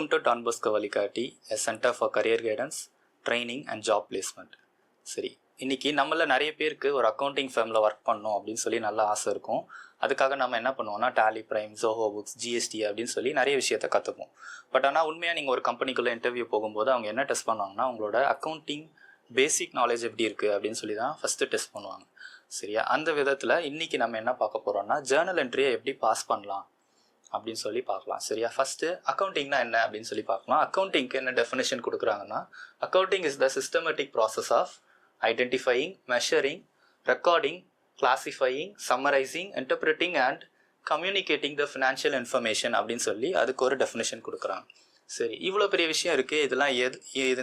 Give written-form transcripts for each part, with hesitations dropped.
Welcome to Don Bosco Valikati, a center for career guidance, training and job placement. சரி, இன்னைக்கு நம்மள நிறைய பேருக்கு ஒரு அக்கௌண்டிங் ஃபேமில் ஒர்க் பண்ணணும் அப்படின்னு சொல்லி நல்ல ஆசை இருக்கும். அதுக்காக நம்ம என்ன பண்ணுவோம்னா Tally Prime, Zoho Books, GST அப்படின்னு சொல்லி நிறைய விஷயத்த கற்றுப்போம். பட் ஆனால் உண்மையாக நீங்கள் ஒரு கம்பெனிக்குள்ளே இன்டர்வியூ போகும்போது அவங்க என்ன டெஸ்ட் பண்ணுவாங்கன்னா உங்களோட அக்கௌண்டிங் பேசிக் நாலேஜ் எப்படி இருக்குது அப்படின்னு சொல்லி தான் ஃபஸ்ட்டு டெஸ்ட் பண்ணுவாங்க. சரியா, அந்த விதத்தில் இன்றைக்கி நம்ம என்ன பார்க்க போகிறோம்னா ஜேர்னல் என்ட்ரியை எப்படி பாஸ் பண்ணலாம் அப்படின்னு சொல்லி பார்க்கலாம். சரியா, ஃபஸ்ட்டு அக்கௌண்டிங்னா என்ன அப்படின்னு சொல்லி பார்க்கலாம். அக்கௌண்டிங்க்கு என்ன டெஃபினேஷன் கொடுக்குறாங்கன்னா, accounting is the systematic process of identifying, measuring, recording, classifying, summarising, interpreting and communicating the financial information அப்படின்னு சொல்லி அதுக்கு ஒரு டெஃபினேஷன் கொடுக்குறாங்க. சரி, இவ்வளோ பெரிய விஷயம் இருக்குது. இதெல்லாம்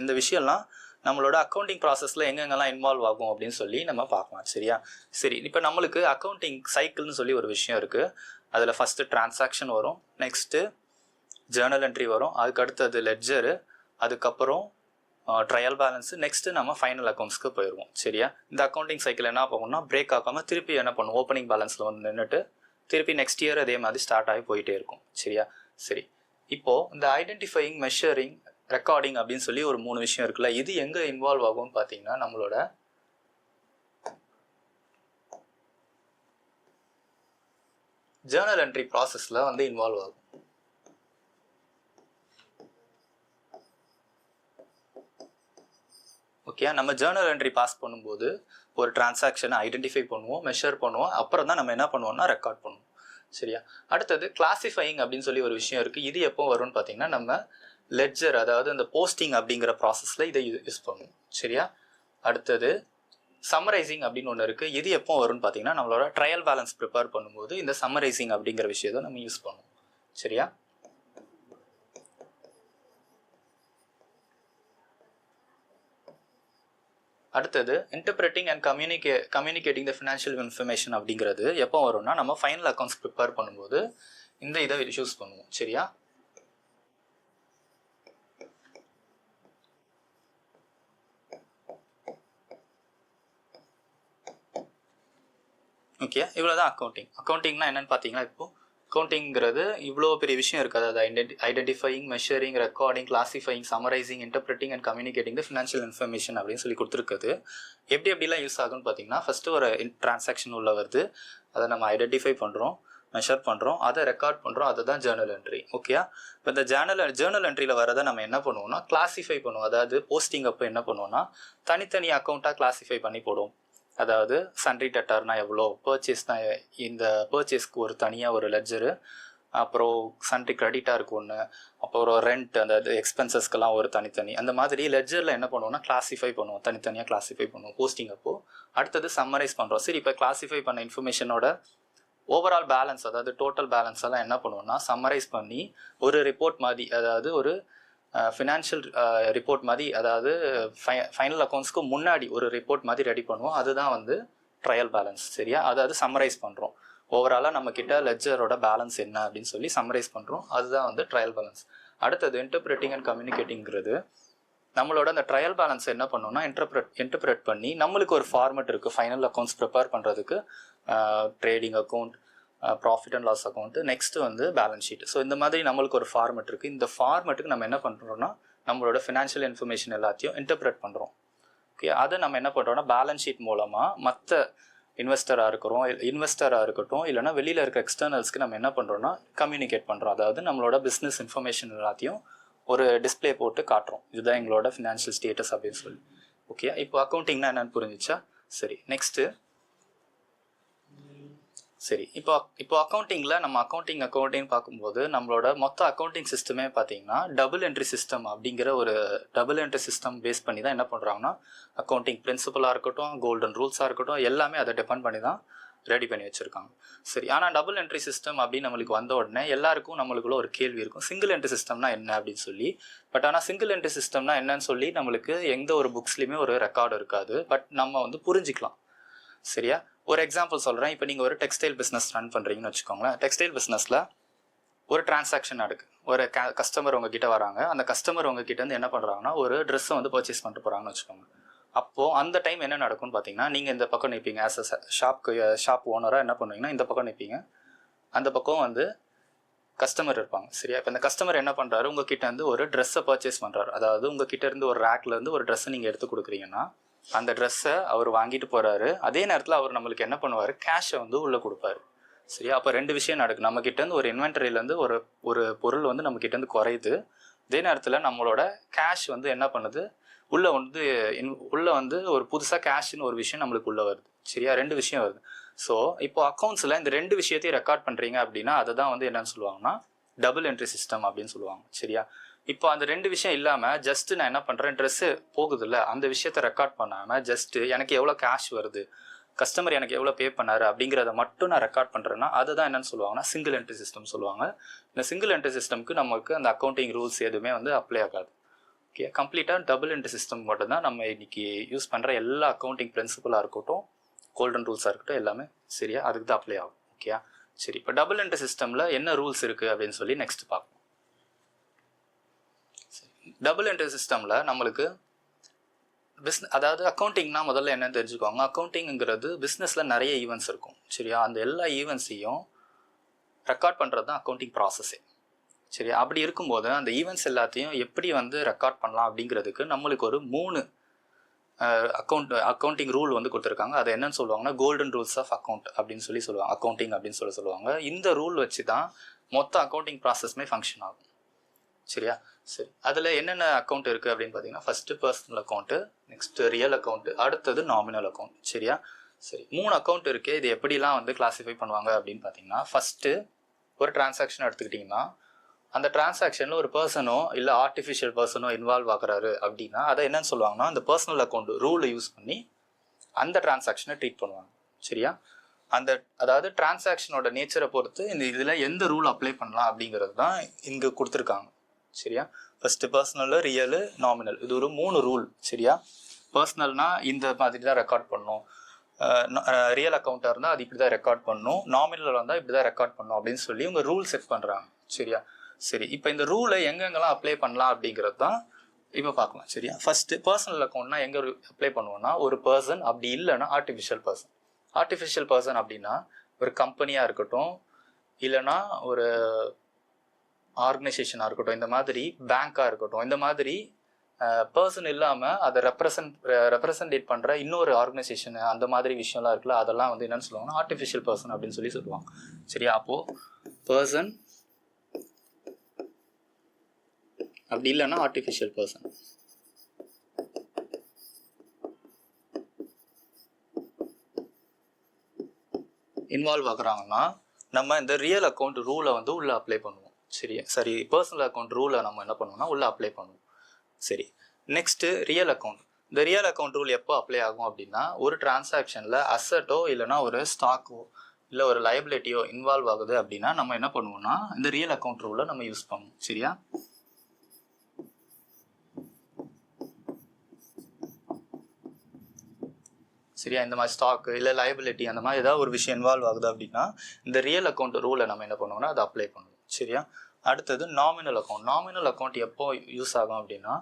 இந்த விஷயம்லாம் நம்மளோட அக்கௌண்டிங் ப்ராசஸில் எங்கெங்கெல்லாம் இன்வால்வ் ஆகும் அப்படின்னு சொல்லி நம்ம பார்க்கலாம். சரியா, சரி, இப்போ நம்மளுக்கு அக்கௌண்டிங் சைக்கிள்னு சொல்லி ஒரு விஷயம் இருக்குது. அதில் ஃபஸ்ட்டு டிரான்சாக்ஷன் வரும், நெக்ஸ்ட்டு ஜேர்னல் என்ட்ரி வரும், அதுக்கு அடுத்தது லெட்ஜரு, அதுக்கப்புறம் ட்ரையல் பேலன்ஸு, நெக்ஸ்ட்டு நம்ம ஃபைனல் அக்கௌண்ட்ஸ்க்கு போயிடுவோம். சரியா, இந்த அக்கௌண்டிங் சைக்கிள் என்ன போகணும்னா பிரேக் ஆகாமல் திருப்பி என்ன பண்ணும், ஓப்பனிங் பேலன்ஸில் வந்து நின்றுட்டு திருப்பி நெக்ஸ்ட் இயர் அதே மாதிரி ஸ்டார்ட் ஆகி போயிட்டே இருக்கும். சரியா, சரி, இப்போது இந்த ஐடென்டிஃபையிங், மெஷரிங், ரெக்கார்டிங் அப்படின்னு சொல்லி ஒரு 3 விஷயம் இருக்குல்ல, இது எங்கே இன்வால்வ் ஆகும்னு பார்த்தீங்கன்னா நம்மளோட ஜேர்னல் என்ட்ரி ப்ராசஸில் வந்து இன்வால்வ் ஆகும். ஓகே, நம்ம ஜேர்னல் என்ட்ரி பாஸ் பண்ணும்போது ஒரு டிரான்சாக்ஷனை ஐடென்டிஃபை பண்ணுவோம், மெஷர் பண்ணுவோம், அப்புறம் தான் நம்ம என்ன பண்ணுவோம்னா ரெக்கார்ட் பண்ணுவோம். சரியா, அடுத்தது கிளாசிஃபையிங் அப்படின்னு சொல்லி ஒரு விஷயம் இருக்குது. இது எப்போ வரும்னு பார்த்தீங்கன்னா நம்ம லெட்ஜர், அதாவது அந்த போஸ்டிங் அப்படிங்கிற ப்ராசஸில் இதை யூஸ் பண்ணுவோம். சரியா, அடுத்தது சம்மரைசிங் அப்படின்னு ஒன்று இருக்குது. இது எப்போ வரும்னு பார்த்தீங்கன்னா நம்மளோட ட்ரையல் பேலன்ஸ் ப்ரிப்பேர் பண்ணும்போது இந்த சம்மரைசிங் அப்படிங்கிற விஷயத்தை நம்ம யூஸ் பண்ணுவோம். சரியா, அடுத்தது interpreting and communicating the financial information அப்படிங்கிறது எப்போ வரும்னா நம்ம ஃபைனல் அக்கௌண்ட்ஸ் ப்ரிப்பேர் பண்ணும்போது இந்த இதை யூஸ் பண்ணுவோம். சரியா, ஓகே, இவ்வளோ தான் அக்கௌண்டிங். அக்கௌண்டிங்னா என்னென்னு பார்த்தீங்கன்னா இப்போது அக்கௌண்டிங்கிறது இவ்வளோ பெரிய விஷயம் இருக்குது. அதாவது identifying, measuring, recording, classifying, summarising, interpreting and communicating the financial information அப்படின்னு சொல்லி கொடுத்துருக்குது. எப்படிலாம் யூஸ் ஆகுன்னு பார்த்தீங்கன்னா ஃபஸ்ட்டு ஒரு டிரான்சாக்ஷன் உள்ள வருது, அதை நம்ம ஐடென்டிஃபை பண்ணுறோம், மெஷர் பண்ணுறோம், அதை ரெக்கார்ட் பண்ணுறோம், அதுதான் ஜேர்னல் என்ட்ரி. ஓகே, இப்போ இந்த ஜேர்னல் என்ட்ரியில் வரதை நம்ம என்ன பண்ணுவோம்னா கிளாசிஃபை பண்ணுவோம். அதாவது போஸ்டிங் அப்போ என்ன பண்ணுவோம்னா தனித்தனி அக்கௌண்ட்டாக கிளாசிஃபை பண்ணி போடுவோம். அதாவது சன்ட்ரி டெட்டார்னா எவ்வளோ, பர்ச்சேஸ்னா இந்த பர்ச்சேஸ்க்கு ஒரு தனியாக ஒரு லெட்ஜரு, அப்புறம் சன்ட்ரி கிரெடிட்டாருக்கு ஒன்று, அப்புறம் ரெண்ட் அந்த எக்ஸ்பென்சஸ்க்கெல்லாம் ஒரு தனித்தனி, அந்த மாதிரி லெட்ஜரில் என்ன பண்ணுவோம்னா கிளாசிஃபை பண்ணுவோம், தனித்தனியாக கிளாசிஃபை பண்ணுவோம் போஸ்டிங் அப்போது. அடுத்தது சம்மரைஸ் பண்ணுறோம். சரி, இப்போ கிளாசிஃபை பண்ண இன்ஃபர்மேஷனோட ஓவரால் பேலன்ஸ், அதாவது டோட்டல் பேலன்ஸ் எல்லாம் என்ன பண்ணுவோம்னா சம்மரைஸ் பண்ணி ஒரு ரிப்போர்ட் மாதிரி, அதாவது ஒரு ஃபினான்ஷியல் ரிப்போர்ட் மாதிரி, அதாவது ஃபைனல் அக்கௌண்ட்ஸ்க்கு முன்னாடி ஒரு ரிப்போர்ட் மாதிரி ரெடி பண்ணுவோம். அதுதான் வந்து ட்ரையல் பேலன்ஸ். சரியா, அதாவது சம்மரைஸ் பண்ணுறோம், ஓவராலாக நம்மக்கிட்ட லெட்ஜரோட பேலன்ஸ் என்ன அப்படின்னு சொல்லி சம்மரைஸ் பண்ணுறோம், அதுதான் வந்து ட்ரையல் பேலன்ஸ். அடுத்தது இன்டர்பிரிட்டிங் அண்ட் கம்யூனிகேட்டிங்கிறது நம்மளோட அந்த ட்ரையல் பேலன்ஸ் என்ன பண்ணோம்னா இன்டர்பிரேட் பண்ணி நம்மளுக்கு ஒரு ஃபார்மெட் இருக்குது ஃபைனல் அக்கௌண்ட்ஸ் ப்ரிப்பேர் பண்ணுறதுக்கு. Trading account, profit and loss account, next வந்து பேலன்ஸ் ஷீட். ஸோ இந்த மாதிரி நம்மளுக்கு ஒரு ஃபார்மெட் இருக்குது. இந்த ஃபார்மெட்டுக்கு நம்ம என்ன பண்ணுறோம்னா நம்மளோட ஃபினான்ஷியல் இன்ஃபர்மேஷன் எல்லாத்தையும் இன்டர்பிரேட் பண்ணுறோம். ஓகே, அதை நம்ம என்ன பண்ணுறோம்னா பேலன்ஸ் ஷீட் மூலமாக மற்ற இன்வெஸ்டராக இருக்கட்டும், இல்லைனா வெளியில் இருக்க எக்ஸ்டர்னல்ஸ்க்கு நம்ம என்ன பண்ணுறோம்னா கம்யூனிகேட் பண்ணுறோம். அதாவது நம்மளோட பிஸ்னஸ் இன்ஃபர்மேஷன் எல்லாத்தையும் ஒரு டிஸ்பிளே போட்டு காட்டுறோம், இதுதான் எங்களோட ஃபினான்ஷியல் ஸ்டேட்டஸ் அப்படின்னு சொல்லி. ஓகே, இப்போ அக்கௌண்டிங்னா என்னென்னு புரிஞ்சிச்சா? சரி, நெக்ஸ்ட்டு சரி, இப்போ அக்கௌண்டிங்கில் நம்ம அக்கௌண்டிங் பார்க்கும்போது நம்மளோட மொத்த அக்கௌண்டிங் சிஸ்டமே பார்த்தீங்கன்னா டபுள் என்ட்ரி சிஸ்டம் அப்படிங்கிற ஒரு டபுள் என்ட்ரி சிஸ்டம் பேஸ் பண்ணி தான் என்ன பண்ணுறாங்கன்னா அக்கௌண்டிங் பிரின்சிபலாக இருக்கட்டும், கோல்டன் ரூல்ஸாக இருக்கட்டும், எல்லாமே அதை டிபெண்ட் பண்ணி தான் ரெடி பண்ணி வச்சுருக்காங்க. சரி, ஆனால் டபுள் என்ட்ரி சிஸ்டம் அப்படின்னு நம்மளுக்கு வந்த உடனே எல்லாருக்கும் நம்மளுக்குள்ள ஒரு கேள்வி இருக்கும், சிங்கிள் என்ட்ரி சிஸ்டம்னா என்ன அப்படின்னு சொல்லி. பட் ஆனால் சிங்கிள் என்ட்ரி சிஸ்டம்னா என்னன்னு சொல்லி நம்மளுக்கு எந்த ஒரு புக்ஸ்லையுமே ஒரு ரெக்கார்டு இருக்காது. பட் நம்ம வந்து புரிஞ்சிக்கலாம். சரியா, ஒரு எக்ஸாம்பிள் சொல்கிறேன். இப்போ நீங்கள் ஒரு டெக்ஸ்டைல் பிஸ்னஸ் ரன் பண்ணுறீங்கன்னு வச்சுக்கோங்களேன். டெக்ஸ்டைல் பிஸ்னஸில் ஒரு டிரான்சாக்ஷன் நடக்குது. ஒரு கஸ்டமர் உங்ககிட்ட வராங்க. அந்த கஸ்டமர் உங்ககிட்ட வந்து என்ன பண்ணுறாங்கன்னா ஒரு ட்ரெஸ்ஸை வந்து பர்ச்சேஸ் பண்ணிட்டு போகிறாங்கன்னு வச்சுக்கோங்க. அப்போது அந்த டைம் என்ன நடக்கும்னு பார்த்தீங்கன்னா நீங்கள் இந்த பக்கம் நிற்பீங்க, ஆஸ் அ ஷாப் ஓனராக என்ன பண்ணுவீங்கன்னா இந்த பக்கம் நிற்பீங்க, அந்த பக்கம் வந்து கஸ்டமர் இருப்பாங்க சரியா. இப்போ இந்த கஸ்டமர் என்ன பண்ணுறாரு, உங்ககிட்ட இருந்து ஒரு ட்ரெஸ்ஸை பர்ச்சேஸ் பண்ணுறாரு. அதாவது உங்ககிட்ட இருந்து ஒரு ரேக்ல இருந்து ஒரு ட்ரெஸ்ஸை நீங்கள் எடுத்து கொடுக்குறீங்கன்னா அந்த ட்ரெஸ்ஸை அவர் வாங்கிட்டு போகிறாரு. அதே நேரத்தில் அவர் நம்மளுக்கு என்ன பண்ணுவார், கேஷை வந்து உள்ளே கொடுப்பாரு சரியா. அப்போ ரெண்டு விஷயம் நடக்குது. நம்மக்கிட்டேருந்து ஒரு இன்வென்டரியிலேருந்து ஒரு பொருள் வந்து நம்மக்கிட்டேருந்து குறையுது. அதே நேரத்தில் நம்மளோட கேஷ் வந்து என்ன பண்ணுது, உள்ளே வந்து ஒரு புதுசாக கேஷ்னு ஒரு விஷயம் நம்மளுக்கு உள்ளே வருது சரியா. ரெண்டு விஷயம் வருது. ஸோ இப்போ அக்கௌண்ட்ஸில் இந்த ரெண்டு விஷயத்தையும் ரெக்கார்ட் பண்ணுறீங்க அப்படின்னா அதை தான் வந்து என்னன்னு சொல்லுவாங்கன்னா டபுள் என்ட்ரி சிஸ்டம் அப்படின்னு சொல்லுவாங்க சரியா. இப்போ அந்த ரெண்டு விஷயம் இல்லாமல் ஜஸ்ட்டு நான் என்ன பண்ணுறேன், ட்ரெஸ்ஸு போகுதுல்ல அந்த விஷயத்தை ரெக்கார்ட் பண்ணாமல் ஜஸ்ட்டு எனக்கு எவ்வளோ கேஷ் வருது, கஸ்டமர் எனக்கு எவ்வளோ பே பண்ணாரு அப்படிங்கிறத மட்டும் நான் ரெக்கார்ட் பண்ணுறேன்னா அதை தான் என்னன்னு சொல்லுவாங்கன்னா சிங்கிள் என்ட்ரி சிஸ்டம் சொல்லுவாங்க. இந்த சிங்கிள் என்ட்ரி சிஸ்டம்க்கு நமக்கு அந்த அக்கௌண்டிங் ரூல்ஸ் எதுவுமே வந்து அப்ளை ஆகாது. ஓகே, கம்ப்ளீட்டாக டபுள் என்ட்ரி சிஸ்டம் மட்டும் தான் நம்ம இன்னைக்கு யூஸ் பண்ணுற எல்லா அக்கௌண்டிங் பிரின்சிபலாக இருக்கட்டும், கோல்டன் ரூல்ஸாக இருக்கட்டும் எல்லாமே சரியா அதுக்கு தான் அப்ளை ஆகும். ஓகே சரி, இப்போ டபுள் என்ட்ரி சிஸ்டமில் என்ன ரூல்ஸ் இருக்குது அப்படின்னு சொல்லி நெக்ஸ்ட் பார்ப்போம். டபுள் என்ட்ரி சிஸ்டமில் நம்மளுக்கு அதாவது அக்கௌண்டிங்னா முதல்ல என்னன்னு தெரிஞ்சுக்கோங்க. அக்கௌண்டிங்கிறது பிஸ்னஸில் நிறைய ஈவெண்ட்ஸ் இருக்கும் சரியா. அந்த எல்லா ஈவெண்ட்ஸையும் ரெக்கார்ட் பண்ணுறது தான் அக்கௌண்டிங் ப்ராசஸே சரியா. அப்படி இருக்கும்போது அந்த ஈவெண்ட்ஸ் எல்லாத்தையும் எப்படி வந்து ரெக்கார்ட் பண்ணலாம் அப்படிங்கிறதுக்கு நம்மளுக்கு ஒரு 3 அக்கௌண்டிங் ரூல் வந்து கொடுத்துருக்காங்க. அதை என்னன்னு சொல்லுவாங்கன்னா கோல்டன் ரூல்ஸ் ஆஃப் அக்கௌண்ட் அப்படின்னு சொல்லி சொல்லுவாங்க, அக்கௌண்டிங் அப்படின்னு சொல்லுவாங்க. இந்த ரூல் வச்சு தான் மொத்த அக்கௌண்டிங் ப்ராசஸ்மே ஃபங்க்ஷன் ஆகும் சரியா. சரி, அதில் என்னென்ன அக்கௌண்ட் இருக்குது அப்படின்னு பார்த்தீங்கன்னா first personal account, next real account, அடுத்தது நாமினல் அக்கௌண்ட் சரியா. சரி, 3 அக்கௌண்ட் இருக்குது. இது எப்படிலாம் வந்து கிளாஸிஃபை பண்ணுவாங்க அப்படின்னு பார்த்தீங்கன்னா ஃபஸ்ட்டு ஒரு டிரான்சாக்ஷன் எடுத்துக்கிட்டிங்கன்னா அந்த டிரான்சாக்ஷனில் ஒரு பர்சனோ இல்லை ஆர்டிஃபிஷியல் பர்சனோ இன்வால்வ் ஆகுறாரு அப்படின்னா அதை என்னன்னு சொல்லுவாங்கன்னா அந்த பர்சனல் அக்கௌண்ட் ரூலை யூஸ் பண்ணி அந்த டிரான்சாக்ஷனை ட்ரீட் பண்ணுவாங்க சரியா. அதாவது டிரான்சாக்ஷனோட நேச்சரை பொறுத்து இந்த இதில் எந்த ரூல் அப்ளை பண்ணலாம் அப்படிங்கிறது தான் இங்கே கொடுத்துருக்காங்க சரியா. ஃபஸ்ட்டு பர்சனல், ரியலு, நாமினல், இது ஒரு 3 ரூல் சரியா. பர்சனல்னா இந்த மாதிரி தான் ரெக்கார்ட் பண்ணணும், ரியல் அக்கௌண்ட்டாக இருந்தால் அது இப்படி தான் ரெக்கார்ட் பண்ணணும், நாமினல் வந்தால் இப்படி தான் ரெக்கார்ட் பண்ணணும் அப்படின்னு சொல்லி உங்கள் ரூல் செட் பண்ணுறாங்க சரியா. சரி, இப்போ இந்த ரூலை எங்கெங்கெல்லாம் அப்ளை பண்ணலாம் அப்படிங்கிறது தான் இப்போ பார்க்கலாம் சரியா. ஃபஸ்ட்டு பர்சனல் அக்கௌண்ட்னா எங்கே அப்ளை பண்ணுவோம்னா ஒரு பர்சன், அப்படி இல்லைன்னா ஆர்டிஃபிஷியல் பர்சன். ஆர்டிஃபிஷியல் பர்சன் அப்படின்னா ஒரு கம்பெனியாக இருக்கட்டும், இல்லைன்னா ஒரு ஆர்கனைசேஷனாக இருக்கட்டும், இந்த மாதிரி பேங்காக இருக்கட்டும், இந்த மாதிரி பர்சன் இல்லாமல் அதை ரெப்ரசன்டேட் பண்ணுற இன்னொரு ஆர்கனைசேஷன் அந்த மாதிரி விஷயம்லாம் இருக்குல்ல, அதெல்லாம் வந்து என்னென்னு சொல்லுவாங்கன்னா ஆர்டிஃபிஷியல் பர்சன் அப்படின்னு சொல்லி சொல்லுவாங்க சரியா. அப்போது பர்சன் அப்படி இல்லைன்னா ஆர்டிஃபிஷியல் பர்சன். இன்வால்வ் ஆகுறாங்கன்னா நம்ம இந்த ரியல் அக்கௌண்ட் ரூலை வந்து உள்ளே அப்ளை பண்ணுவோம் சரி. பர்சனல் அக்கௌண்ட் ரூலை நம்ம என்ன பண்ணுவோம்னா உள்ளே அப்ளை பண்ணுவோம் சரி. Next real account. இந்த ரியல் அக்கௌண்ட் ரூல் எப்போ அப்ளை ஆகும் அப்படின்னா ஒரு டிரான்சாக்ஷனில் அசட்டோ இல்லைனா ஒரு ஸ்டாக்கோ இல்லை ஒரு லைபிலிட்டியோ இன்வால்வ் ஆகுது அப்படின்னா நம்ம என்ன பண்ணுவோம்னா இந்த ரியல் அக்கௌண்ட் ரூலை நம்ம யூஸ் பண்ணுவோம் சரியா. சரியா, இந்த மாதிரி ஸ்டாக்கு இல்லை லைபிலிட்டி அந்த மாதிரி ஏதாவது ஒரு விஷயம் இன்வால்வ் ஆகுது அப்படின்னா இந்த ரியல் அக்கௌண்ட் ரூலை நம்ம என்ன பண்ணுவோம்னா அதை அப்ளை பண்ணுவோம் சரியா. அடுத்தது நாமினல் அக்கௌண்ட். நாமினல் அக்கௌண்ட் எப்போ யூஸ் ஆகும் அப்படின்னா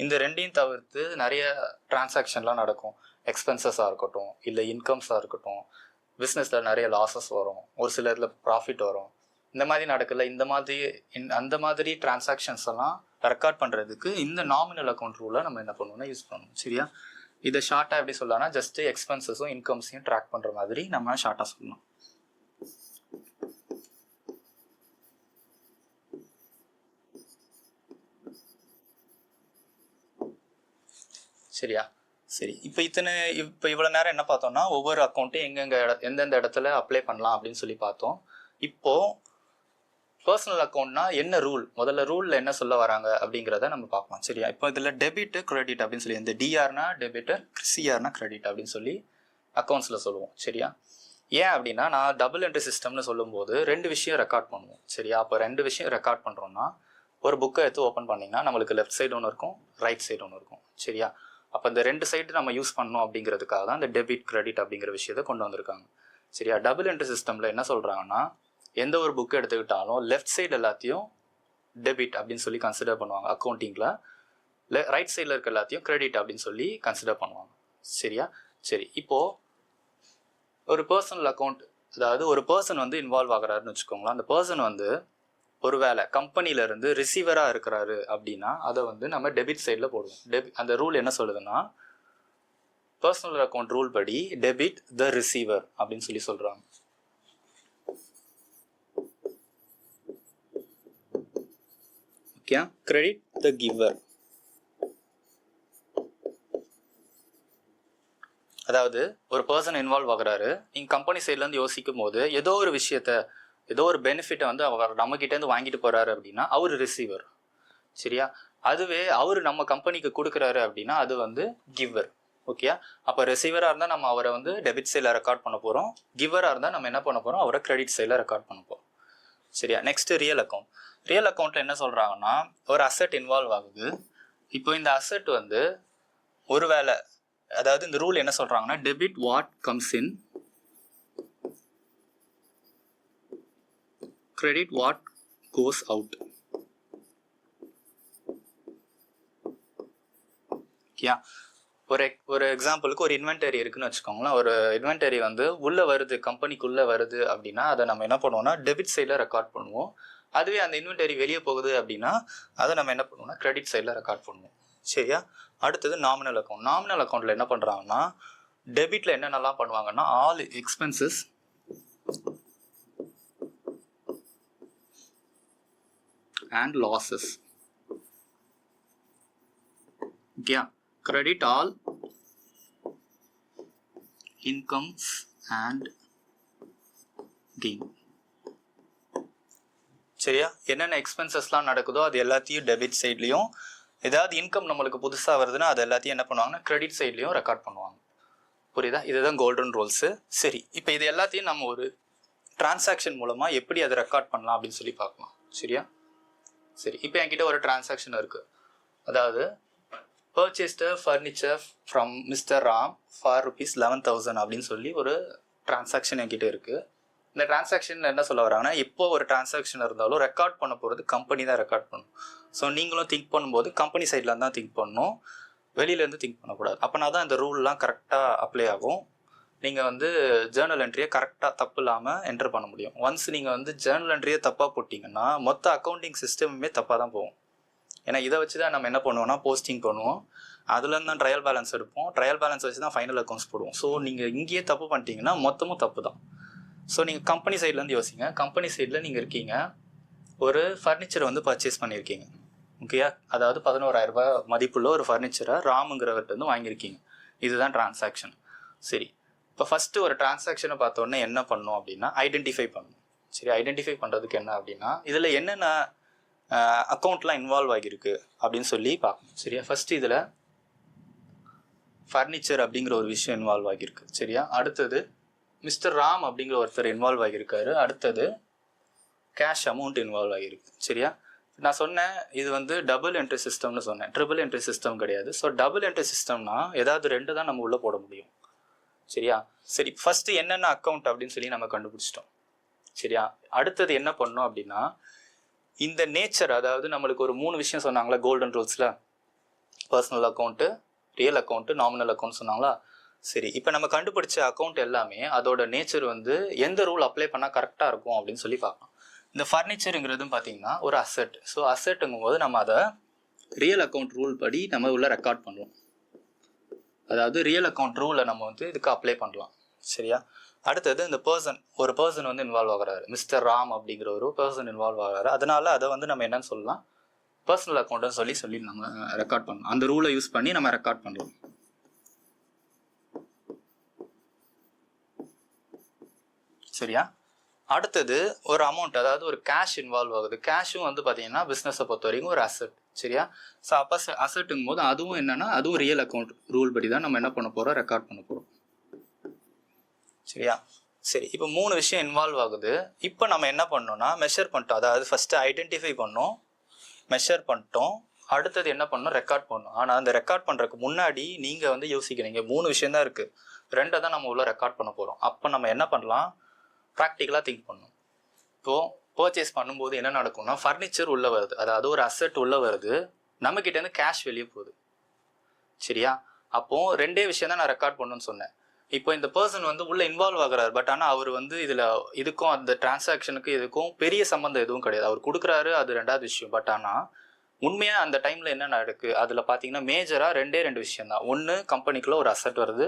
இந்த ரெண்டையும் தவிர்த்து நிறைய டிரான்சாக்ஷன்லாம் நடக்கும். எக்ஸ்பென்சஸாக இருக்கட்டும், இல்லை இன்கம்ஸாக இருக்கட்டும், பிஸ்னஸில் நிறைய லாஸஸ் வரும், ஒரு சில இதில் ப்ராஃபிட் வரும், இந்த மாதிரி நடக்கல. அந்த மாதிரி டிரான்சாக்ஷன்ஸ் எல்லாம் ரெக்கார்ட் பண்ணுறதுக்கு இந்த நாமினல் அக்கௌண்ட் ரூலை நம்ம என்ன பண்ணுவோம்னா யூஸ் பண்ணுவோம் சரியா. இதை ஷார்ட்டாக எப்படி சொல்லலாம்னா ஜஸ்ட்டு எக்ஸ்பென்சஸும் இன்கம்ஸையும் ட்ராக் பண்ணுற மாதிரி நம்ம ஷார்ட்டாக சொல்லலாம் சரியா. சரி, இப்போ இவ்வளோ நேரம் என்ன பார்த்தோம்னா ஒவ்வொரு அக்கௌண்ட்டும் எந்தெந்த இடத்துல அப்ளை பண்ணலாம் அப்படின்னு சொல்லி பார்த்தோம். இப்போது பர்சனல் அக்கௌண்ட்னா என்ன ரூல், முதல்ல ரூலில் என்ன சொல்ல வராங்க அப்படிங்கிறத நம்ம பார்க்கலாம் சரியா. இப்போ இதில் டெபிட்டு கிரெடிட் அப்படின்னு சொல்லி இந்த டிஆர்னா டெபிட்டு, சிஆர்னா கிரெடிட் அப்படின்னு சொல்லி அக்கௌண்ட்ஸில் சொல்லுவோம் சரியா. ஏன் அப்படின்னா நான் டபுள் என்ட்ரி சிஸ்டம்னு சொல்லும்போது 2 விஷயம் ரெக்கார்ட் பண்ணுவோம் சரியா. அப்போ 2 விஷயம் ரெக்கார்ட் பண்ணுறோம்னா ஒரு புக்கை எடுத்து ஓப்பன் பண்ணிங்கன்னா நம்மளுக்கு லெஃப்ட் சைடு ஒன்று இருக்கும், ரைட் சைடு ஒன்று இருக்கும் சரியா. அப்போ இந்த 2 சைடு நம்ம யூஸ் பண்ணணும் அப்படிங்கிறதுக்காக தான் இந்த டெபிட் கிரெடிட் அப்படிங்கிற விஷயத்தை கொண்டு வந்திருக்காங்க சரியா. டபுள் என்ட்ரி சிஸ்டமில் என்ன சொல்கிறாங்கன்னா எந்த ஒரு புக்கு எடுத்துக்கிட்டாலும் லெஃப்ட் சைடு எல்லாத்தையும் டெபிட் அப்படின்னு சொல்லி கன்சிடர் பண்ணுவாங்க அக்கௌண்டிங்கில், ரைட் சைடில் இருக்க எல்லாத்தையும் கிரெடிட் அப்படின்னு சொல்லி கன்சிடர் பண்ணுவாங்க சரியா. சரி, இப்போது ஒரு பர்சனல் அக்கௌண்ட், அதாவது ஒரு பர்சன் வந்து இன்வால்வ் ஆகிறாருன்னு வச்சுக்கோங்களேன். அந்த பர்சன் வந்து ஒருவேளை கம்பெனிலேருந்து ரிசீவராக இருக்கிறாரு அப்படின்னா அதை வந்து நம்ம டெபிட் சைடில் போடுவோம். அந்த ரூல் என்ன சொல்லுதுன்னா, பர்சனல் அக்கௌண்ட் ரூல் படி டெபிட் த ரிசீவர் அப்படின்னு சொல்லி சொல்கிறாங்க. ஓகே, கிரெடிட் த கிவர். அதாவது ஒரு பர்சன் இன்வால்வ் ஆகுறாரு, நீங்கள் கம்பெனி சைட்லேருந்து யோசிக்கும் போது ஏதோ ஒரு விஷயத்த, ஏதோ ஒரு பெனிஃபிட்டை வந்து அவர் நம்மக்கிட்டேருந்து வாங்கிட்டு போகிறாரு அப்படின்னா அவர் ரிசீவர். சரியா? அதுவே அவர் நம்ம கம்பெனிக்கு கொடுக்குறாரு அப்படின்னா அது வந்து கிவர். ஓகே, அப்போ ரிசீவராக இருந்தால் நம்ம அவரை வந்து டெபிட் சைடில் ரெக்கார்ட் பண்ண போகிறோம், கிவராக இருந்தால் நம்ம என்ன பண்ண போகிறோம், அவரை கிரெடிட் சைடில் ரெக்கார்ட் பண்ண போகிறோம். சரியா? Next real account. ரியல் அக்கௌண்ட்டில் என்ன சொல்கிறாங்கன்னா, ஒரு அசெட் இன்வால்வ் ஆகுது. இப்போ இந்த அசெட் வந்து ஒருவேளை, அதாவது இந்த ரூல் என்ன சொல்கிறாங்கன்னா, debit what comes in, credit what goes out. Okay, ஒரு எக்ஸாம்பிளுக்கு ஒரு இன்வென்டரி இருக்குன்னு வச்சுக்கோங்களேன். ஒரு இன்வென்டரி வந்து உள்ளே வருது, கம்பெனிக்குள்ளே வருது அப்படின்னா அதை நம்ம என்ன பண்ணுவோம்னா டெபிட் சைடில் ரெக்கார்ட் பண்ணுவோம். அதுவே அந்த இன்வென்டரி வெளியே போகுது அப்படின்னா அதை நம்ம என்ன பண்ணுவோம்னா கிரெடிட் சைடில் ரெக்கார்ட் பண்ணுவோம். சரியா? அடுத்தது நாமினல் அக்கௌண்ட். நாமினல் அக்கௌண்ட்டில் என்ன பண்ணுறாங்கன்னா, டெபிட்டில் என்னென்னலாம் பண்ணுவாங்கன்னா, all expenses and losses. Okay, credit all incomes and gain. சரியா? என்னென்ன எக்ஸ்பென்சஸ்லாம் நடக்குதோ அது எல்லாத்தையும் டெபிட் சைட்லையும், ஏதாவது இன்கம் நம்மளுக்கு புதுசாக வருதுன்னா அது எல்லாத்தையும் என்ன பண்ணுவாங்கன்னா கிரெடிட் சைட்லையும் ரெக்கார்ட் பண்ணுவாங்க. புரியுதா? இதுதான் கோல்டன் ரூல்ஸு. சரி, இப்போ இது எல்லாத்தையும் நம்ம ஒரு டிரான்சாக்ஷன் மூலமாக எப்படி அதை ரெக்கார்ட் பண்ணலாம் அப்படின்னு சொல்லி பார்க்கலாம். சரியா? சரி, இப்போ என்கிட்ட ஒரு டிரான்சாக்ஷன் இருக்குது. அதாவது purchased furniture from mister Ram for ₹11,000 அப்படின்னு சொல்லி ஒரு டிரான்சாக்ஷன் என்கிட்ட இருக்குது. இந்த டிரான்சாக்ஷனில் என்ன சொல்ல வராங்கன்னா, இப்போ ஒரு டிரான்சாக்ஷன் இருந்தாலும் ரெக்கார்ட் பண்ண போகிறது கம்பெனி தான் ரெக்கார்ட் பண்ணணும். ஸோ நீங்களும் திங்க் பண்ணும்போது கம்பெனி சைடில் தான் திங்க் பண்ணணும், வெளியிலேருந்து திங்க் பண்ணக்கூடாது. அப்போனா தான் இந்த ரூல்லாம் கரெக்டாக அப்ளை ஆகும். நீங்கள் வந்து ஜேர்னல் என்ட்ரியை கரெக்டாக தப்பு இல்லாமல் என்டர் பண்ண முடியும். ஒன்ஸ் நீங்கள் வந்து ஜேர்னல் என்ட்ரியை தப்பாக போட்டிங்கன்னா மொத்த அக்கௌண்டிங் சிஸ்டமுமே தப்பாக தான் போகும். ஏன்னா இதை வச்சு தான் நம்ம என்ன பண்ணுவோம்னா போஸ்டிங் பண்ணுவோம், அதுலேருந்து தான் ட்ரையல் பேலன்ஸ் எடுப்போம், ட்ரையல் பேலன்ஸ் வச்சு தான் ஃபைனல் அக்கௌண்ட்ஸ் போடுவோம். ஸோ நீங்கள் இங்கேயே தப்பு பண்ணிட்டீங்கன்னா மொத்தமும் தப்பு தான். ஸோ நீங்கள் கம்பெனி சைட்லேருந்து யோசிங்க. கம்பெனி சைடில் நீங்கள் இருக்கீங்க, ஒரு ஃபர்னிச்சரை வந்து பர்ச்சேஸ் பண்ணியிருக்கீங்க. ஓகேயா? அதாவது 11,000 ரூபாய் மதிப்புள்ள ஒரு ஃபர்னிச்சரை ராமுங்கிறவர்கிட்ட வந்து வாங்கியிருக்கீங்க. இதுதான் டிரான்சாக்ஷன். சரி, இப்போ ஃபஸ்ட்டு ஒரு டிரான்சாக்ஷனை பார்த்தோன்னே என்ன பண்ணணும் அப்படின்னா ஐடென்டிஃபை பண்ணணும். சரி, ஐடென்டிஃபை பண்ணுறதுக்கு என்ன அப்படின்னா, இதில் என்னென்ன அக்கௌண்ட்லாம் இன்வால்வ் ஆகியிருக்கு அப்படின்னு சொல்லி பார்க்கணும். சரியா? ஃபஸ்ட்டு இதில் ஃபர்னிச்சர் அப்படிங்கிற ஒரு விஷயம் இன்வால்வ் ஆகியிருக்கு. சரியா? அடுத்தது மிஸ்டர் ராம் அப்படிங்கிற ஒருத்தர் இன்வால்வ் ஆகியிருக்காரு. அடுத்தது கேஷ் அமௌண்ட் இன்வால்வ் ஆகியிருக்கு. சரியா? நான் சொன்னேன் இது வந்து டபுள் என்ட்ரி சிஸ்டம்னு சொன்னேன், ட்ரிபிள் என்ட்ரி சிஸ்டம் கிடையாது. ஸோ டபுள் என்ட்ரி சிஸ்டம்னா ஏதாவது 2 தான் நம்ம உள்ளே போட முடியும். சரியா? சரி, ஃபஸ்ட்டு என்னென்ன அக்கௌண்ட் அப்படின்னு சொல்லி நம்ம கண்டுபிடிச்சிட்டோம். சரியா? அடுத்தது என்ன பண்ணோம் அப்படின்னா, இந்த நேச்சர், அதாவது நம்மளுக்கு ஒரு 3 விஷயம் சொன்னாங்களா கோல்டன் ரூல்ஸில், personal account, real account, nominal account சொன்னாங்களா. சரி, இப்போ நம்ம கண்டுபிடிச்ச அக்கௌண்ட் எல்லாமே அதோட நேச்சர் வந்து எந்த ரூல் அப்ளை பண்ணால் கரெக்டாக இருக்கும் அப்படின்னு சொல்லி பார்க்கலாம். இந்த ஃபர்னிச்சருங்கிறதும் பார்த்தீங்கன்னா ஒரு அசெட். ஸோ அசெட்டுங்கும் போது நம்ம அதை ரியல் அக்கௌண்ட் ரூல் படி நம்ம உள்ள ரெக்கார்ட் பண்ணுவோம். அதாவது ரியல் அக்கௌண்ட் ரூலை நம்ம வந்து இதுக்கு அப்ளை பண்ணலாம். சரியா? அடுத்தது இந்த ஒரு பர்சன் வந்து இன்வால்வ் ஆகிறாரு, மிஸ்டர் ராம் அப்படிங்கிற ஒரு பர்சன் இன்வால்வ் ஆகிறாரு. அதனால அதை வந்து நம்ம என்னன்னு சொல்லலாம், பர்சனல் அக்கௌண்ட்னு சொல்லி நம்ம ரெக்கார்ட் பண்ணலாம். அந்த ரூலை யூஸ் பண்ணி நம்ம ரெக்கார்ட் பண்ணலாம். சரியா? அடுத்தது ஒரு அமௌண்ட், அதாவது ஒரு கேஷ் இன்வால்வ் ஆகுது. கேஷும் வந்து பார்த்தீங்கன்னா பிஸ்னஸை பொறுத்த வரைக்கும் ஒரு அசெட். சரியா? ஸோ அப்போ அசெட்டுங்கும் போது அதுவும் என்னன்னா அதுவும் ரியல் அக்கௌண்ட் ரூல் படி தான் நம்ம என்ன பண்ண போகிறோம், ரெக்கார்ட் பண்ண போகிறோம். சரியா? சரி, இப்போ 3 விஷயம் இன்வால்வ் ஆகுது. இப்போ நம்ம என்ன பண்ணோம்னா மெஷர் பண்ணிட்டோம். அதாவது ஃபஸ்ட்டு ஐடென்டிஃபை பண்ணோம், மெஷர் பண்ணிட்டோம், அடுத்தது என்ன பண்ணோம், ரெக்கார்ட் பண்ணோம். ஆனால் அந்த ரெக்கார்ட் பண்ணுறதுக்கு முன்னாடி நீங்கள் வந்து யோசிக்கிறீங்க 3 விஷயம் தான் இருக்குது, 2 தான் நம்ம உள்ள ரெக்கார்ட் பண்ண போகிறோம். அப்போ நம்ம என்ன பண்ணலாம், ப்ராக்டிக்கலாக திங்க் பண்ணணும். இப்போது பர்ச்சேஸ் பண்ணும்போது என்ன நடக்கும்னா, ஃபர்னிச்சர் உள்ளே வருது, அதாவது ஒரு அசெட் உள்ளே வருது, நம்மக்கிட்டேருந்து கேஷ் வெளியே போகுது. சரியா? அப்போது 2 விஷயம் தான் நான் ரெக்கார்ட் பண்ணணும்னு சொன்னேன். இப்போ இந்த பர்சன் வந்து உள்ள இன்வால்வ் ஆகுறாரு, பட் ஆனால் அவர் வந்து இதுக்கும் அந்த டிரான்சாக்ஷனுக்கு இதுக்கும் பெரிய சம்மந்தம் எதுவும் கிடையாது. அவர் கொடுக்குறாரு, அது ரெண்டாவது விஷயம். பட் ஆனால் உண்மையாக அந்த டைமில் என்ன நடக்குது அதில் பார்த்தீங்கன்னா மேஜராக ரெண்டு விஷயம் தான். ஒன்று, கம்பெனிக்குள்ளே ஒரு அசெட் வருது,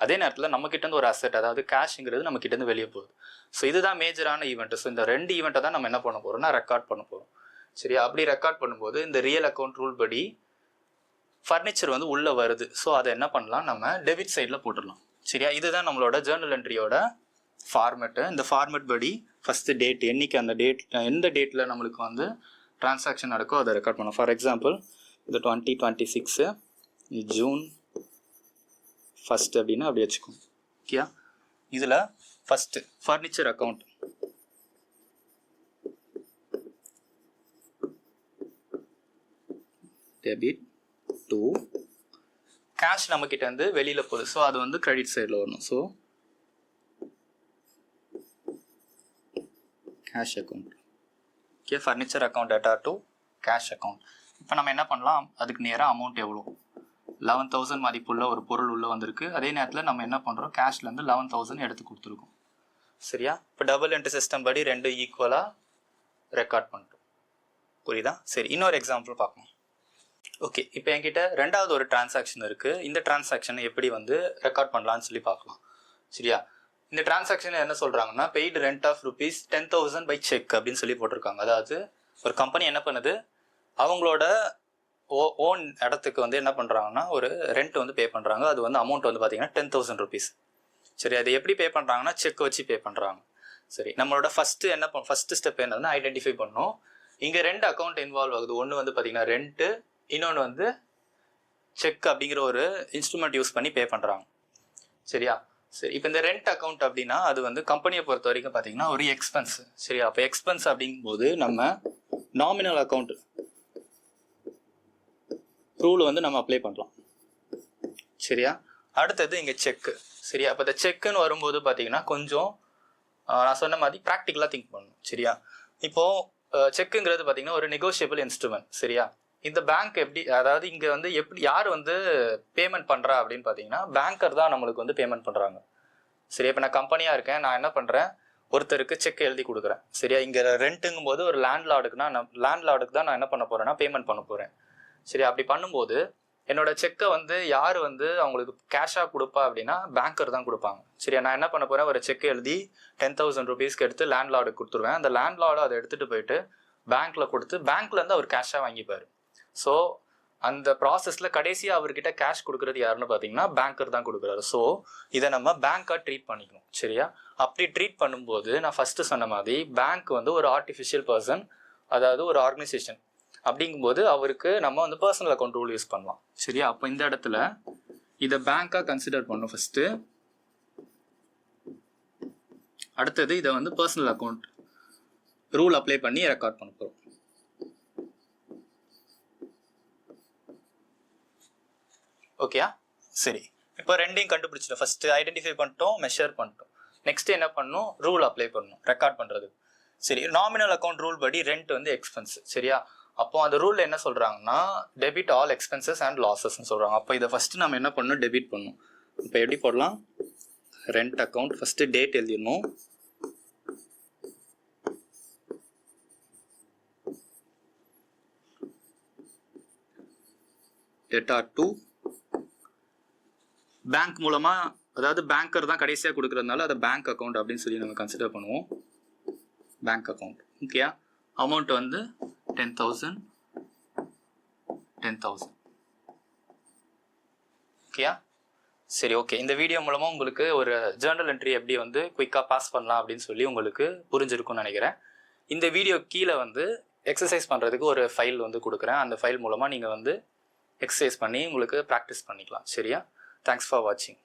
அதே நேரத்தில் நம்மக்கிட்டேருந்து ஒரு அசெட், அதாவது கேஷுங்கிறது நம்மக்கிட்டேருந்து வெளியே போகுது. ஸோ இதுதான் மேஜரான ஈவெண்ட். ஸோ இந்த 2 ஈவெண்ட்டை தான் நம்ம என்ன பண்ண போகிறோம்னா ரெக்கார்ட் பண்ண போகிறோம். சரியா? அப்படி ரெக்கார்ட் பண்ணும்போது இந்த ரியல் அக்கௌண்ட் ரூல் படி ஃபர்னிச்சர் வந்து உள்ளே வருது. ஸோ அதை என்ன பண்ணலாம், நம்ம டெபிட் சைடில் போட்டுடலாம். சரியா? இதுதான் நம்மளோட ஜேர்னல் என்ட்ரியோட ஃபார்மேட்டு. இந்த ஃபார்மேட் படி ஃபஸ்ட்டு டேட், என்னைக்கு அந்த டேட், எந்த டேட்டில் நம்மளுக்கு வந்து டிரான்சாக்ஷன் நடக்கோ அதை ரெக்கார்ட் பண்ணோம். ஃபார் எக்ஸாம்பிள் இது 2026 ஜூன் 1 அப்படின்னா அப்படி வச்சுக்கோங்க. ஓகேயா? இதில் first furniture account, debit to cash நம்மக்கிட்ட வந்து வெளியில் போகுது. ஸோ அது வந்து கிரெடிட் சைடில் வரணும். So cash account. Okay, furniture account data to cash account. இப்போ நம்ம என்ன பண்ணலாம், அதுக்கு நேராக அமௌண்ட் எவ்வளோ, 11,000 மதிப்புள்ள ஒரு பொருள் உள்ளே வந்திருக்கு. அதே நேரத்தில் நம்ம என்ன பண்ணுறோம், கேஷ்லேருந்து 11,000 எடுத்து கொடுத்துருக்கோம். சரியா? இப்போ டபுள் என்ட்ரி சிஸ்டம் படி 2 ஈக்குவலாக ரெக்கார்ட் பண்ணிட்டோம். புரியுதா? சரி, இன்னொரு எக்ஸாம்பிள் பார்க்கணும். ஓகே, இப்போ என்கிட்ட ரெண்டாவது ஒரு டிரான்சாக்ஷன் இருக்குது. இந்த டிரான்சாக்ஷனை எப்படி வந்து ரெக்கார்ட் பண்ணலான்னு சொல்லி பார்க்கலாம். சரியா? இந்த டிரான்சாக்ஷன் என்ன சொல்கிறாங்கன்னா, paid rent of ₹10,000 by cheque அப்படின்னு சொல்லி போட்டிருக்காங்க. அதாவது ஒரு கம்பெனி என்ன பண்ணுது, அவங்களோட ஓன் இடத்துக்கு வந்து என்ன பண்ணுறாங்கன்னா ஒரு ரெண்ட் வந்து பே பண்ணுறாங்க. அது வந்து அமௌண்ட் வந்து பார்த்தீங்கன்னா ₹10,000. சரி, அது எப்படி பே பண்ணுறாங்கன்னா செக் வச்சு பே பண்ணுறாங்க. சரி, நம்மளோட ஃபஸ்ட்டு ஸ்டெப் என்னதுன்னா ஐடென்டிஃபை பண்ணணும். இங்கே 2 அக்கௌண்ட் இன்வால்வ் ஆகுது. ஒன்று வந்து பார்த்தீங்கன்னா ரெண்ட்டு, இன்னொன்று வந்து செக் அப்படிங்கிற ஒரு இன்ஸ்ட்ருமெண்ட் யூஸ் பண்ணி பே பண்ணுறாங்க. சரியா? சரி, இப்போ இந்த ரெண்ட் அக்கௌண்ட் அப்படின்னா அது வந்து கம்பெனியை பொறுத்த வரைக்கும் பார்த்தீங்கன்னா ஒரு எக்ஸ்பென்ஸ். சரியா? அப்போ எக்ஸ்பென்ஸ் அப்படிங்கும்போது நம்ம நாமினல் அக்கௌண்ட் ரூல் வந்து நம்ம அப்ளை பண்ணலாம். சரியா? அடுத்தது இங்கே செக்கு. சரியா? அப்போ இந்த செக்குன்னு வரும்போது பார்த்தீங்கன்னா கொஞ்சம் நான் சொன்ன மாதிரி ப்ராக்டிக்கலாக திங்க் பண்ணணும். சரியா? இப்போது செக்குங்கிறது பார்த்தீங்கன்னா ஒரு நெகோஷியபிள் இன்ஸ்ட்ருமெண்ட். சரியா? இந்த பேங்க் எப்படி, அதாவது இங்கே வந்து எப்படி யார் வந்து பேமெண்ட் பண்ணுறா அப்படின்னு பார்த்தீங்கன்னா பேங்கர் தான் நம்மளுக்கு வந்து பேமெண்ட் பண்ணுறாங்க. சரியா? இப்போ நான் கம்பெனியாக இருக்கேன், நான் என்ன பண்ணுறேன், ஒருத்தருக்கு செக் எழுதி கொடுக்குறேன். சரியா? இங்கே ரெண்ட்டுங்கும் போது ஒரு லேண்ட்லார்டுக்கு தான் நான் என்ன பண்ண போகிறேன்னா பேமெண்ட் பண்ண போகிறேன். சரி, அப்படி பண்ணும்போது என்னோட செக்கை வந்து யார் வந்து அவங்களுக்கு கேஷாக கொடுப்பா அப்படின்னா பேங்கர் தான் கொடுப்பாங்க. சரியா? நான் என்ன பண்ண போகிறேன், ஒரு செக் எழுதி ₹10,000 எடுத்து லேண்ட்லார்டுக்கு கொடுத்துருவேன். அந்த லேண்ட்லார்டு அதை எடுத்துகிட்டு போயிட்டு பேங்க்கில் கொடுத்து பேங்க்லேருந்து அவர் கேஷாக வாங்கிப்பார். ஸோ அந்த ப்ராசஸில் கடைசியாக அவர்கிட்ட கேஷ் கொடுக்குறது யாருன்னு பார்த்தீங்கன்னா பேங்கர் தான் கொடுக்குறாரு. ஸோ இதை நம்ம பேங்காக ட்ரீட் பண்ணிக்கணும். சரியா? அப்படி ட்ரீட் பண்ணும்போது நான் ஃபஸ்ட்டு சொன்ன மாதிரி பேங்க் வந்து ஒரு ஆர்டிஃபிஷியல் பர்சன், அதாவது ஒரு ஆர்கனைசேஷன். அப்படிங்கும்போது அவருக்கு நம்ம வந்து பர்சனல் அக்கௌண்ட் ரூல் யூஸ் பண்ணலாம். சரியா? அப்போ இந்த இடத்துல இதை பேங்காக கன்சிடர் பண்ணணும் ஃபஸ்ட்டு. அடுத்தது இதை வந்து பர்சனல் அக்கௌண்ட் ரூல் அப்ளை பண்ணி ரெக்கார்ட் பண்ண போகிறோம். ஓகேயா? சரி, இப்போ ரெண்டையும் கண்டுபிடிச்சிட்டோம். ஃபஸ்ட்டு ஐடென்டிஃபை பண்ணிட்டோம், மெஷர் பண்ணிட்டோம். நெக்ஸ்ட் என்ன பண்ணணும், ரூல் அப்ளை பண்ணணும் ரெக்கார்ட் பண்ணுறது. சரி, நாமினல் அக்கௌண்ட் ரூல் படி ரெண்ட் வந்து எக்ஸ்பென்ஸ். சரியா? அப்போ அந்த ரூலில் என்ன சொல்கிறாங்கன்னா டெபிட் ஆல் எக்ஸ்பென்சஸ் அண்ட் லாஸஸ்ன்னு சொல்கிறாங்க. அப்போ இதை ஃபஸ்ட்டு நம்ம என்ன பண்ணணும், டெபிட் பண்ணணும். இப்போ எப்படி போடலாம், ரெண்ட் அக்கௌண்ட் ஃபஸ்ட்டு டேட் எழுதிடணும். டேட்டா டு பேங்க் மூலமாக, அதாவது பேங்கர் தான் கடைசியாக கொடுக்குறதுனால அதை பேங்க் அக்கௌண்ட் அப்படின்னு சொல்லி நம்ம கன்சிடர் பண்ணுவோம். Bank account. ஓகேயா? அமௌண்ட் வந்து 10,000. ஓகேயா? சரி, ஓகே. இந்த வீடியோ மூலமாக உங்களுக்கு ஒரு ஜேர்னல் என்ட்ரி எப்படி வந்து குயிக்காக பாஸ் பண்ணலாம் அப்படின்னு சொல்லி உங்களுக்கு புரிஞ்சிருக்கும்னு நினைக்கிறேன். இந்த வீடியோ கீழே வந்து எக்ஸசைஸ் பண்ணுறதுக்கு ஒரு ஃபைல் வந்து கொடுக்குறேன். அந்த ஃபைல் மூலமாக நீங்கள் வந்து எக்ஸசைஸ் பண்ணி உங்களுக்கு ப்ராக்டிஸ் பண்ணிக்கலாம். சரியா? தேங்க்ஸ் ஃபார் வாட்சிங்.